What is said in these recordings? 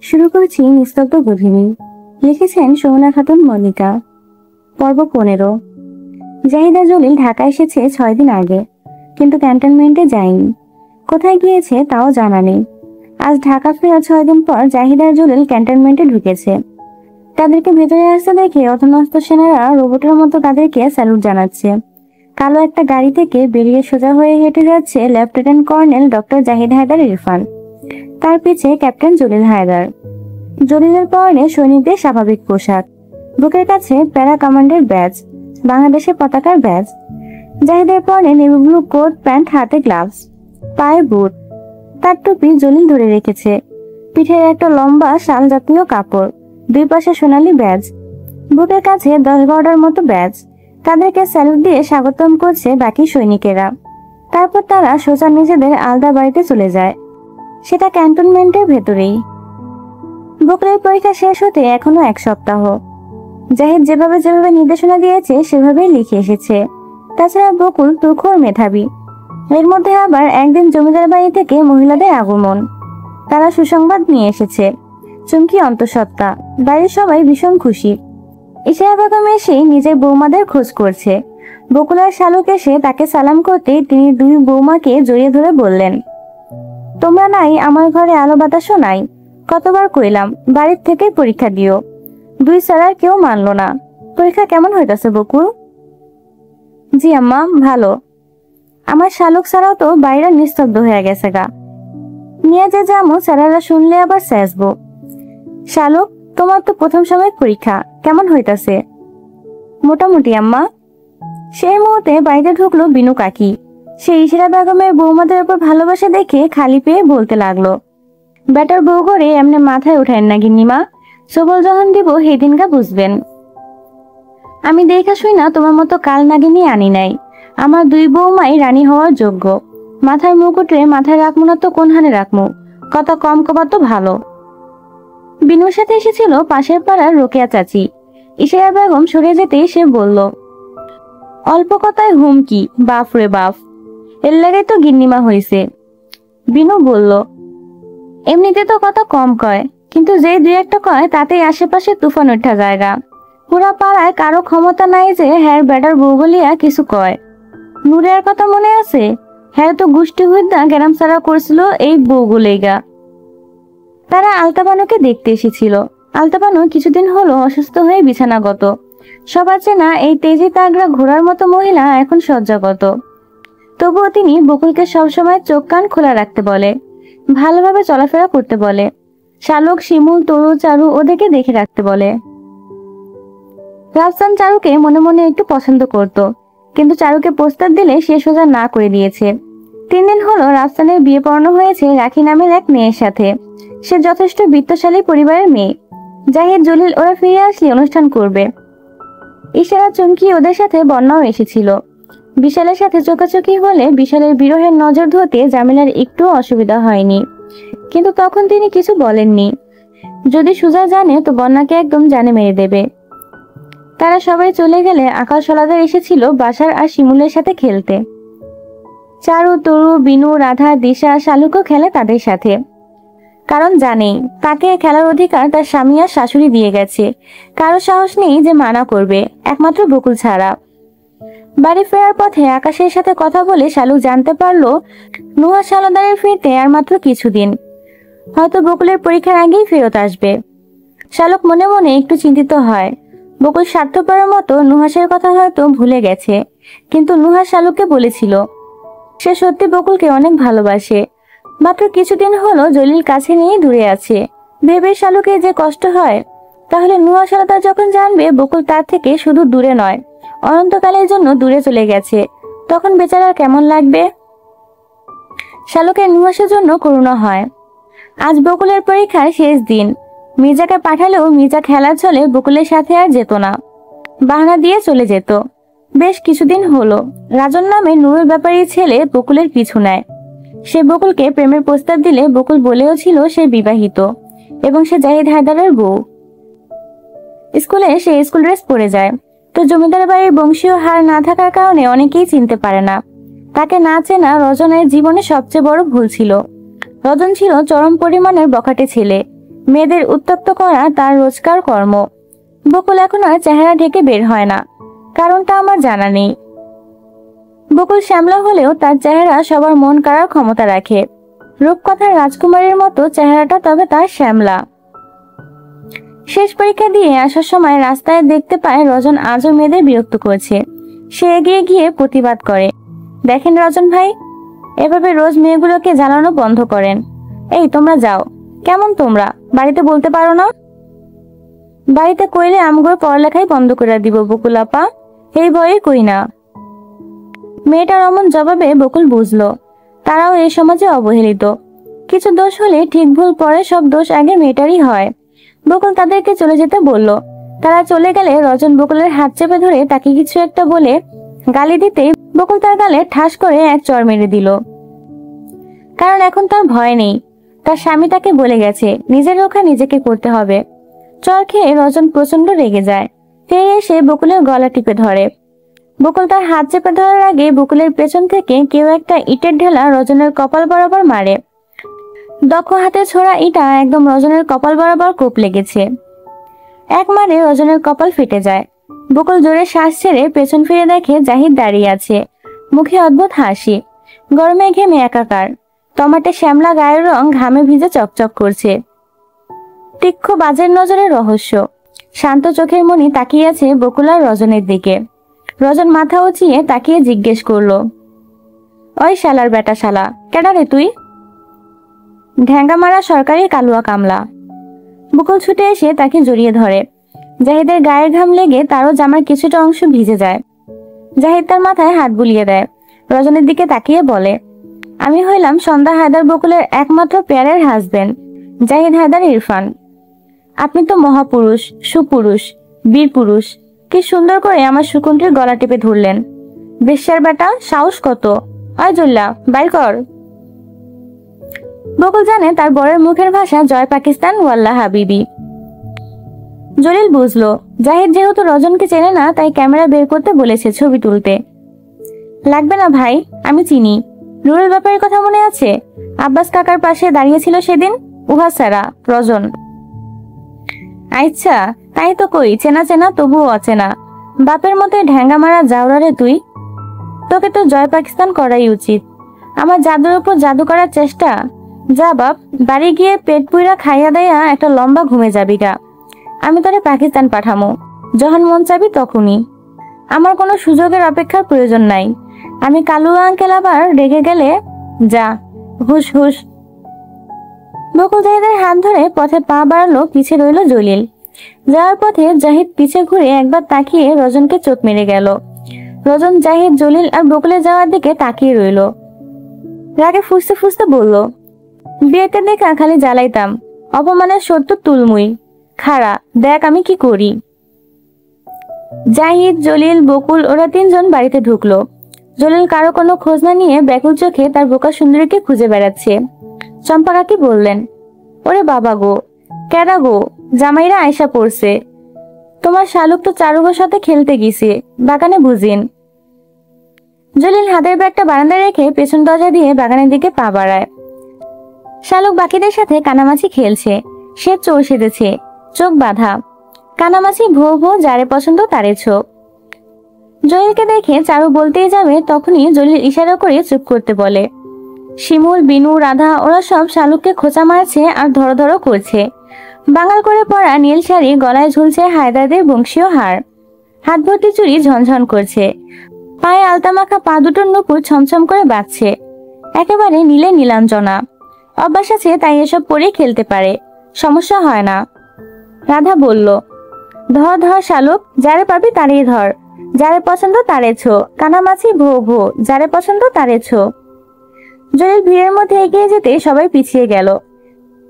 শুরু করছি নিস্তব্ধ গভীরে। লিখেছেন সুমনা খাতুন মল্লিকা। পর্ব 15। জাহিদা জলিল ঢাকা এসেছে 6 দিন আগে, কিন্তু ক্যান্টনমেন্টে যায়নি। কোথায় গিয়েছে তাও জানা নেই। আজ ঢাকা ফেরার 6 দিন পর জাহিদা জলিল ক্যান্টনমেন্টে ঢুকেছে। তাদেরকে ভেতরে আসতে দেখে অধস্তন সেনারা রোবটের মতো তাদেরকে স্যালুট জানাচ্ছে। কালো একটা গাড়ি থেকে বেরিয়ে সোজা হয়ে হেঁটে যাচ্ছে lieutenant colonel doctor Zahid Haider Irfan. তার পিছে ক্যাপ্টেন জলিল হায়দার। জলিলের পরনে সৈনিকদের স্বাভাবিক পোশাক, বুকের কাছে প্যারা কমান্ডের ব্যাজ, বাংলাদেশের পতাকার ব্যাজ। জাহিদের পরনে নেভি ব্লু কোট প্যান্ট, হাতে গ্লাভস, পায়ে বুট। তার টুপি জলিল ধরে রেখেছে। পিঠের একটা লম্বা শাল জাতীয় কাপড়, দুই পাশে সোনালী ব্যাজ, বুকের কাছে 10-12টার মতো ব্যাজ। তাদেরকে স্যালুট দিয়ে স্বাগতম করছে বাকি সৈনিকেরা। তারপর তারা সোজা নিজেদের আলাদা বাড়িতে চলে যায়, সেটা ক্যান্টনমেন্টের ভেতরেই। বকুলের পরীক্ষা শেষ হতে এখনো 1 সপ্তাহ। জাহিদ যেভাবে যেভাবে নির্দেশনা দিয়েছে সেভাবেই লিখে এসেছে। তাছাড়া বকুল তুখোড় মেধাবী। এর মধ্যে আবার একদিন জমিদার বাড়ি থেকে মহিলাদের আগমন। তারা সুসংবাদ নিয়ে এসেছে। চুমকি অন্তঃসত্ত্বা, বাড়ির সবাই ভীষণ খুশি। ইশারা বেগম এসে নিজের বৌমাদের খোঁজ করছে। বকুল আর শালুক এসে তাকে সালাম করতে তিনি দুই বৌমাকে জড়িয়ে ধরে বললেন, তোমরা নাই আমার ঘরে, আলো বাতাসও নাই। কতবার কইলাম বাড়ির থেকে পরীক্ষা দিও, দুই ছাড়া কেউ মানলো না। পরীক্ষা কেমন হইতাছে বকুল? জি আম্মা, ভালো। আমার শালুক ছাড়াও তো বাইরে নিস্তব্ধ হয়ে গেছে গা। নিয়ে যে যামু স্যারেরা শুনলে আবার চেঁচবো। শালুক, তোমার তো প্রথম সাময়িক পরীক্ষা কেমন হইতাছে? মোটামুটি আম্মা। সেই মুহূর্তে বাড়িতে ঢুকলো বিনু কাকি। সে ইশারা বেগমের বৌমাদের উপর ভালোবাসা দেখে খালি পেয়ে বলতে লাগলো, বেটার বউ করে এমনি মাথায় উঠায় না গিন্নিমা, সবল যখন দিব সেই দিনকা বুঝবেন। আমি দেখা শুই না তোমার মতো কাল নাগিনী আনি নাই। আমার দুই বৌমাই রানী হওয়ার যোগ্য। মাথার মুকুটে মাথায় রাখবো না তো কোন হানে রাখবো? কথা কম কবা তো ভালো। বিনুর সাথে এসেছিল পাশের পাড়ার রোকেয়া চাচি। ইশারা বেগম সরে যেতেই সে বলল, অল্প কথায় হুমকি, বাপ রে বাপ, এর লাগে তো গিন্নিমা হইছে। বিনু বলল, এমনিতে তো কথা কম কয়, কিন্তু যেই দুই একটা কয় তাতেই আশেপাশে তুফান ওঠা জায়গা। পুরা পাড়ায় কারো ক্ষমতা নাই যে হ্যার বেটার বউ বলিয়া কিছু কয়। নূরের কথা মনে আছে? হ্যাঁ তো গোষ্ঠী হইদা গ্যারাম সারা করছিল এই বউগুলেগা। তারা আলতাবানুকে দেখতে এসেছিল। আলতাবানু কিছুদিন হলো অসুস্থ হয়ে বিছানাগত। সবার চেনা এই তেজি তাগড়া ঘোড়ার মতো মহিলা এখন শয্যাগত। তবুও তিনি বকুলকে সবসময় চোখ কান খোলা রাখতে বলে, ভালোভাবে চলাফেরা করতে বলে। শালক, শিমুল, তরু, চারু ওদেরকে দেখে রাখতে বলে। রাফসান চারুকে মনে মনে একটু পছন্দ করত, কিন্তু চারুকে প্রস্তাব দিলে সে সোজা না করে দিয়েছে। 3 দিন হলো রাফসানের বিয়ে পড়ানো হয়েছে রাখি নামের এক মেয়ের সাথে। সে যথেষ্ট বিত্তশালী পরিবারের মেয়ে। জাহিদ, জলিল ওরা ফিরে আসলে অনুষ্ঠান করবে। ইশারা, চুমকি ওদের সাথে বন্যাও এসেছিল। বিশালের সাথে চোখাচোখি হলে বিশালের বিরহের নজর ধরতে জামিলার একটু অসুবিধা হয়নি, কিন্তু তখন তিনি কিছু বলেননি। যদি সুজা জানে তো বন্যাকে একদম জানে মেরে দেবে। তারা সবাই চলে গেলে আকাশ হলাদার এসেছিল বাসার আর শিমুলের সাথে খেলতে। চারু, তরু, বিনু, রাধা, দিশা, শালুকও খেলে তাদের সাথে, কারণ জানে তাকে খেলার অধিকার তার স্বামী আর শাশুড়ি দিয়ে গেছে। কারো সাহস নেই যে মানা করবে, একমাত্র বকুল ছাড়া। বাড়ি ফেরার পথে আকাশের সাথে কথা বলে শালুক জানতে পারলো নুহাশ হলাদারের ফিরতে আর মাত্র কিছুদিন, হয়তো বকুলের পরীক্ষার আগেই ফেরত আসবে। শালুক মনে মনে একটু চিন্তিত হয়। বকুল স্বার্থপরের মতো নুহাসের কথা হয়তো ভুলে গেছে, কিন্তু নুহাস শালুককে বলেছিল সে সত্যি বকুলকে অনেক ভালোবাসে। মাত্র কিছুদিন হলো জলিল কাছে নিয়ে দূরে আছে, ভেবে শালুকের যে কষ্ট হয়। তাহলে নুহাশ হলাদার যখন জানবে বকুল তার থেকে শুধু দূরে নয়, অনন্তকালের জন্য দূরে চলে গেছে, তখন বেচারার কেমন লাগবে? শালুকের নুহাসের জন্য করুণা হয়। আজ বকুলের পরীক্ষার শেষ দিন। মির্জাকে পাঠালেও মির্জা খেলার ছলে বকুলের সাথে আর যেত না, বাহানা দিয়ে চলে যেত। বেশ কিছুদিন হলো রাজন নামে নুরুল ব্যাপারীর ছেলে বকুলের পিছু নেয়। সে বকুলকে প্রেমের প্রস্তাব দিলে বকুল বলেও ছিল সে বিবাহিত এবং সে জাহিদ হায়দারের বউ। স্কুলে সে স্কুল ড্রেস পরে যায়, তো জমিদার বাড়ির বংশীয় হার না থাকার কারণে অনেকেই চিনতে পারে না। তাকে না চেনা রজনের জীবনে সবচেয়ে বড় ভুল ছিল। রজন ছিল চরম পরিমাণের বখাটে ছেলে। মেয়েদের উত্তপ্ত করা তার রোজকার কর্ম। বকুল এখন আর চেহারা ঢেকে বের হয় না, কারণটা আমার জানা নেই। বকুল শ্যামলা হলেও তার চেহারা সবার মন কাড়ার ক্ষমতা রাখে। রূপকথার রাজকুমারীর মতো চেহারাটা, তবে তার শ্যামলা। শেষ পরীক্ষা দিয়ে আসার সময় রাস্তায় দেখতে পায় রজন আজও মেয়েদের বিরক্ত করছে। সে এগিয়ে গিয়ে প্রতিবাদ করে, দেখেন রজন ভাই, এভাবে রোজ মেয়েগুলোকে জ্বালানো বন্ধ করেন। এই তোমরা যাও, কেমন তোমরা বাড়িতে বলতে পারো না? বাড়িতে কইলে আমগুলো পড়ালেখাই বন্ধ করে দিব বকুল আপা, এই ভয়ে কই না। মেয়েটার অমন জবাবে বকুল বুঝলো তারাও এই সমাজে অবহেলিত। কিছু দোষ হলে ঠিক ভুল পরে সব দোষ আগে মেয়েটারই হয়। বকুল তাদেরকে চলে যেতে বলল। তারা চলে গেলে রজন বকুলের হাত চেপে ধরে তাকে কিছু একটা বলে গালি দিতেই বকুল তার গালে ঠাস করে এক চড় মেরে দিল। কারণ এখন তার ভয় নেই, তার স্বামী তাকে বলে গেছে নিজের রক্ষা নিজেকে করতে হবে। চড় খেয়ে রজন প্রচন্ড রেগে যায়, ফিরে এসে বকুলের গলা টিপে ধরে। বকুল তার হাত চেপে ধরার আগে বকুলের পেছন থেকে কেউ একটা ইটের ঢেলা রজনের কপাল বরাবর মারে। দক্ষ হাতে ছোড়া ইটা একদম রজনের কপাল বরাবর কোপ লেগেছে। এক মারে রজনের কপাল ফেটে যায়। বকুল জোরে শ্বাস ছেড়ে পেছন ফিরে দেখে জাহিদ দাঁড়িয়ে আছে, মুখে অদ্ভুত হাসি, গরমে ঘেমে একাকার, টমাটে শ্যামলা গায়ের রং ঘামে ভিজে চকচক করছে। তীক্ষ্ণ বাজের নজরের রহস্য। শান্ত চোখের মনি তাকিয়ে আছে বকুল আর রজনের দিকে। রজন মাথা উঁচিয়ে তাকিয়ে জিজ্ঞেস করলো, ওই শালার বেটা শালা, কেডা রে তুই? ঢ্যাঙ্গামারা সরকারি কালুয়া কামলা। বকুল ছুটে এসে তাকে জড়িয়ে ধরে। জাহিদের গায়ের ঘাম লেগে তারও জামার কিছুটা অংশ ভিজে যায়। জাহিদ তার মাথায় হাত বুলিয়ে দেয়, রজনের দিকে তাকিয়ে বলে, আমি হইলাম সন্ধ্যা হায়দার বকুলের একমাত্র পেয়ারের হাজবেন্ড, জাহিদ হায়দার ইরফান। আপনি তো মহাপুরুষ, সুপুরুষ, বীর পুরুষ। কি সুন্দর করে আমার সুকুন্ঠির গলা টিপে ধরলেন। বেশ্যার বেটা, সাহস কত! আয় জল্লা, বাইর কর। বকুল জানে তার বরের মুখের ভাষা জয় পাকিস্তান ওয়াল্লাহ হাবিবি। জলিল বুঝলো জাহিদ যেহেতু রজনকে চেনে না, তাই ক্যামেরা বের করতে বলেছে ছবি তুলতে। লাগবে না ভাই, আমি চিনি। নুরুল ব্যাপারের কথা মনে আছে? আব্বাস কাকার পাশে দাঁড়িয়েছিল সেদিন, উহা সারা রজন। আচ্ছা, তাই তো কই, চেনা চেনা তবুও অচেনা। বাপের মতো ঢ্যাঙ্গা মারা যাওরা রে তুই। তোকে তো জয় পাকিস্তান করাই উচিত। আমার জাদুর উপর জাদু করার চেষ্টা। যা বাপ, বাড়ি গিয়ে পেট পুইরা খাইয়া দেয়া একটা লম্বা ঘুমে যাবি গা। আমি তোরে পাকিস্তান পাঠামো, যখন মন চাবি তখনই। আমার কোনো সুযোগের অপেক্ষার প্রয়োজন নাই। আমি কালুয়া আঙ্কেল আবার রেগে গেলে যা, হুস হুস। বকুল জাহিদের হাত ধরে পথে পা বাড়ালো, পিছে রইল জলিল। যাওয়ার পথে জাহিদ পিছে ঘুরে একবার তাকিয়ে রজনকে চোখ মেরে গেল। রজন, জাহিদ, জলিল আর বকুলে যাওয়ার দিকে তাকিয়ে রইল। রাগে ফুসতে ফুসতে বলল, বিয়েতে দেখা খালি জ্বালাইতাম, অপমানের সত্য তুলমুই। খাড়া দেখ আমি কি করি। জাহিদ, জলিল, বকুল ওরা তিনজন বাড়িতে ঢুকলো। জলিল কারো কোনো খোঁজ না নিয়ে ব্যাকুল চোখে তার বোকা সুন্দরীকে খুঁজে বেড়াচ্ছে। চম্পা কাকি বললেন, ওরে বাবা গো, কেডা গো? জামাইরা আয়সা পড়ছে। তোমার শালুক তো চারুগোর সাথে খেলতে গেছে, বাগানে বুঝিন। জলিল হাতের ব্যাগটা বারান্দায় রেখে পেছন দরজা দিয়ে বাগানের দিকে পা বাড়ায়। শালুক বাকিদের সাথে কানামাছি খেলছে। সে চোর সেজেছে, চোখ বাঁধা। কানামাছি ভো ভো, যারে পছন্দ তারে ছোপ। জলিলকে দেখে চারু বলতেই যাবে, তখনই জলিল ইশারা করে চুপ করতে বলে। শিমুল, বিনু, রাধা ওরা সব শালুককে খোঁচা মারছে আর ধরো করছে। বাঙাল করে পরা নীল শাড়ি, গলায় ঝুলছে হায়দারদের বংশীয় হার, হাত ভর্তি চুড়ি ঝনঝন করছে, পায়ে আলতা মাখা পা দুটোর নুপুর ছমছম করে বাজছে। একেবারে নীলে নীলাঞ্জনা। অভ্যাস আছে তাই এসব পরে খেলতে পারে, সমস্যা হয় না। রাধা বলল, ধর ধর শালুক, যারে পাবি তারেই ধর, যারে পছন্দ তারে ছো। কানামাছি ভো ভো, যারে পছন্দ তারে ছো। জলিল ভিড়ের মধ্যে এগিয়ে যেতে সবাই পিছিয়ে গেল।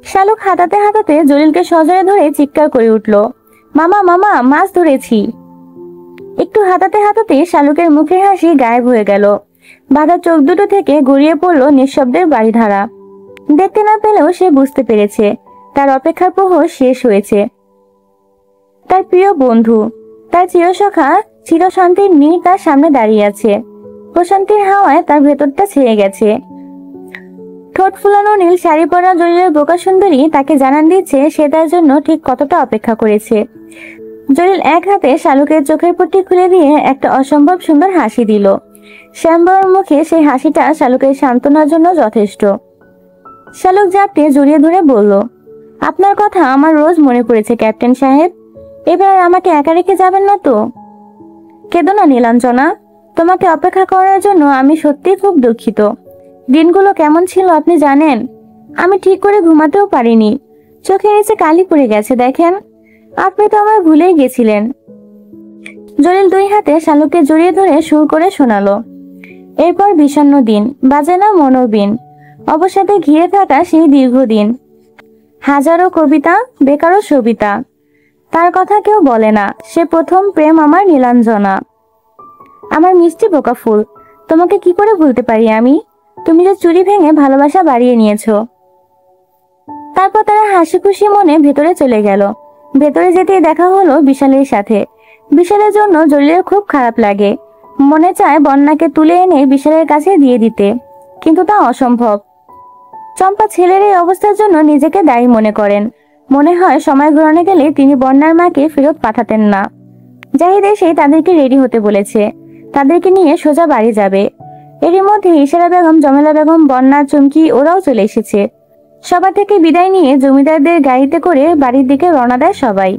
শালুক হাতাতে হাতাতে জলিলকে সজোরে ধরে চিৎকার করে উঠল, মামা মামা, মাছ ধরেছি। একটু হাতাতে হাতাতে শালুকের মুখের হাসি গায়েব হয়ে গেল। বাঁধা চোখ দুটো থেকে গড়িয়ে পড়ল নিঃশব্দের বাড়িধারা। দেখতে না পেলেও সে বুঝতে পেরেছে তার অপেক্ষার প্রহর শেষ হয়েছে। তার প্রিয় বন্ধু, তার চিরসখা, চিরশান্তির নীর তার সামনে দাঁড়িয়ে আছে। প্রশান্তির হাওয়ায় তার ভেতরটা ছেয়ে গেছে। ঠোঁট ফুলানো নীল শাড়ি পরা জলিলের বোকা সুন্দরী তাকে জানান দিচ্ছে সে তার জন্য ঠিক কতটা অপেক্ষা করেছে। জলিল এক হাতে শালুকের চোখের পট্টি খুলে দিয়ে একটা অসম্ভব সুন্দর হাসি দিল। শ্যামবর মুখে সেই হাসিটা শালুকের সান্ত্বনার জন্য যথেষ্ট। শালুক জাপটে জড়িয়ে ধরে বলল, আপনার কথা আমার রোজ মনে পড়েছে ক্যাপ্টেন সাহেব। এবার আমাকে একা রেখে যাবেন না তো? কেঁদো না নীলাঞ্জনা, তোমাকে অপেক্ষা করার জন্য আমি সত্যিই খুব দুঃখিত। দিনগুলো কেমন ছিল আপনি জানেন? আমি ঠিক করে ঘুমাতেও পারিনি, চোখের নিচে কালি পড়ে গেছে দেখেন। আপনি তো আমায় ভুলেই গেছিলেন। জলিল দুই হাতে শালুককে জড়িয়ে ধরে সুর করে শোনালো। এরপর বিষণ্ণ দিন, বাজে না মনোবিন, অবসাদে ঘিরে থাকা সেই দীর্ঘদিন। হাজারো কবিতা, বেকারও সবিতা, তার কথা কেউ বলে না, সে প্রথম প্রেম আমার নীলাঞ্জনা। আমার মিষ্টি বোকা ফুল, তোমাকে কি করে ভুলতে পারি আমি? তুমি যে চুরি ভেঙে ভালোবাসা বাড়িয়ে নিয়েছো। তারপর তারা হাসি খুশি মনে ভেতরে চলে গেল। ভেতরে যেতেই দেখা হলো বিশালের সাথে। বিশালের জন্য জলিলের খুব খারাপ লাগে। মনে চায় বন্যাকে তুলে এনে বিশালের কাছে দিয়ে দিতে, কিন্তু তা অসম্ভব। চম্পা ছেলের এই অবস্থার জন্য নিজেকে দায়ী মনে করেন। মনে হয় সময় ঘুরানো গেলে তিনি বন্যার মাকে ফেরত পাঠাতেন না। জাহিদ এসে তাদেরকে রেডি হতে বলেছে, তাদেরকে নিয়ে সোজা বাড়ি যাবে। এরই মধ্যে ইশারা বেগম, জমেলা বেগম, বন্যা, চুমকি ওরাও চলে এসেছে। সবার থেকে বিদায় নিয়ে জমিদারদের গাড়িতে করে বাড়ির দিকে রওনা দেয় সবাই।